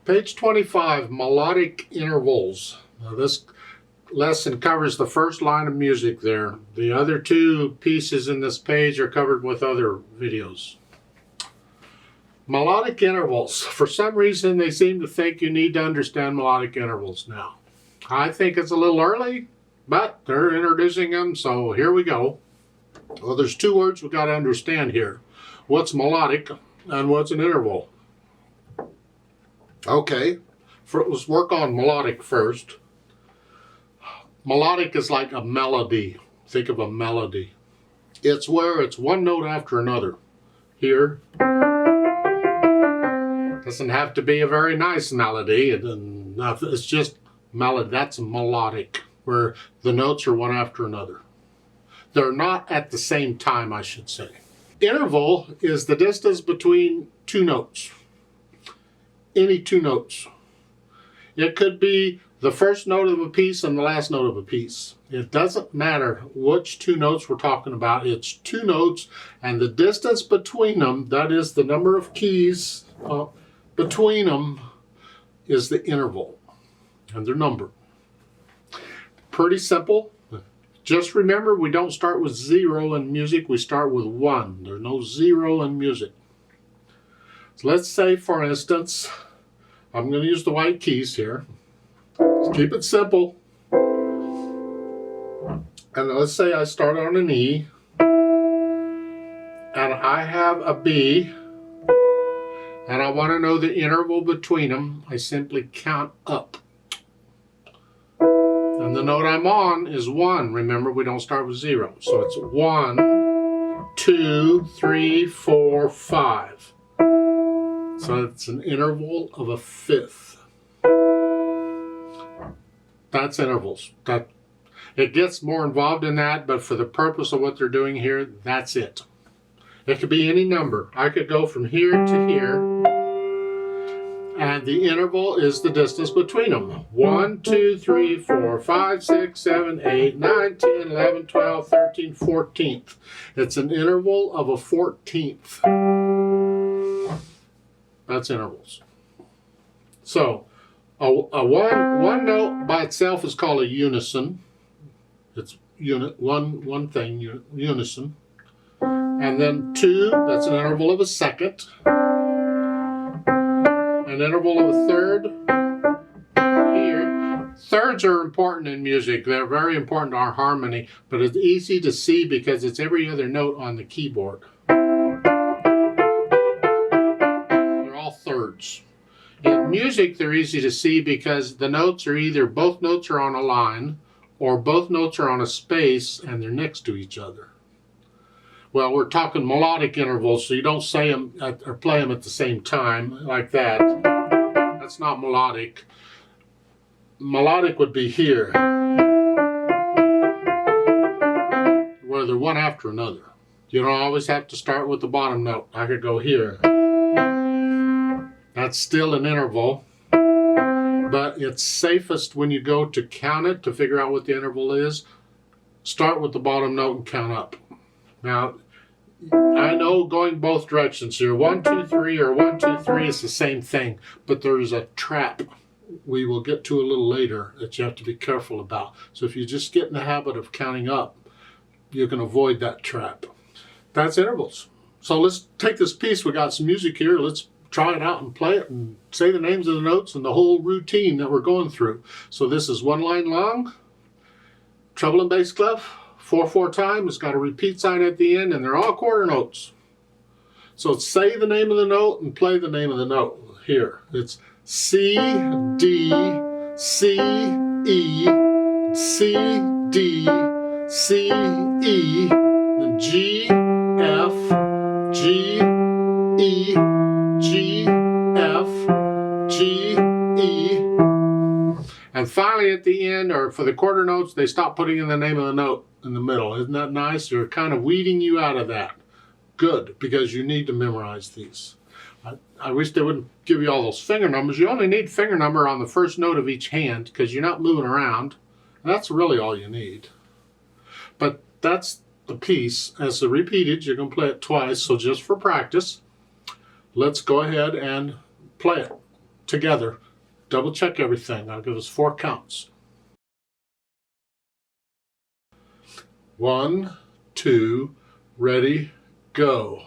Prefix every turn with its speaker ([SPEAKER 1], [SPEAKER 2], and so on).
[SPEAKER 1] Page 25, Melodic Intervals. Now this lesson covers the first line of music there. The other two pieces in this page are covered with other videos. Melodic intervals. For some reason, they seem to think you need to understand melodic intervals now. I think it's a little early, but they're introducing them, so here we go. Well, there's two words we've got to understand here. What's melodic and what's an interval? Okay, let's work on melodic first. Melodic is like a melody. Think of a melody. It's where it's one note after another. Here. Doesn't have to be a very nice melody. It's just melody. That's melodic, where the notes are one after another. They're not at the same time, I should say. Interval is the distance between two notes. Any two notes. It could be the first note of a piece and the last note of a piece. It doesn't matter which two notes we're talking about. It's two notes, and the distance between them, that is the number of keys between them, is the interval. And they're numbered. Pretty simple. Just remember, we don't start with 0 in music. We start with 1. There's no 0 in music. So let's say, for instance, I'm going to use the white keys here. Let's keep it simple. And let's say I start on an E, and I have a B, and I want to know the interval between them. I simply count up. And the note I'm on is 1. Remember, we don't start with 0. So it's 1, 2, 3, 4, 5. So it's an interval of a fifth. That's intervals. It gets more involved in that, but for the purpose of what they're doing here, that's it. It could be any number. I could go from here to here, and the interval is the distance between them. 1, 2, 3, 4, 5, 6, 7, 8, 9, 10, 11, 12, 13, 14th. It's an interval of a 14th. That's intervals. So, a one note by itself is called a unison. It's one thing, unison. And then 2, that's an interval of a second. An interval of a third. Here. Thirds are important in music. They're very important to our harmony, but it's easy to see because it's every other note on the keyboard. Thirds. In music, they're easy to see because the notes are either both notes are on a line or both notes are on a space and they're next to each other. Well, we're talking melodic intervals, so you don't say them or play them at the same time like that. That's not melodic. Melodic would be here, where they're one after another. You don't always have to start with the bottom note. I could go here. That's still an interval, but it's safest when you go to count it to figure out what the interval is. Start with the bottom note and count up. Now, I know going both directions here, 1, 2, 3 or 1, 2, 3 is the same thing, but there's a trap we will get to a little later that you have to be careful about. So if you just get in the habit of counting up, you can avoid that trap. That's intervals. So let's take this piece. We got some music here. Let's try it out and play it and say the names of the notes and the whole routine that we're going through. So this is one line long, treble and bass clef, 4/4 time. It's got a repeat sign at the end, and they're all quarter notes. So say the name of the note and play the name of the note. Here, it's C, D, C, E, C, D, C, E, then G, F, G, E, G, F, G, E. And finally at the end, or for the quarter notes, they stop putting in the name of the note in the middle. Isn't that nice? They're kind of weeding you out of that. Good, because you need to memorize these. I wish they wouldn't give you all those finger numbers. You only need finger number on the first note of each hand because you're not moving around. And that's really all you need. But that's the piece. As a repeated, you're going to play it twice, so just for practice, let's go ahead and play it. together. Double check everything. I'll give us 4 counts. 1, 2, ready, go.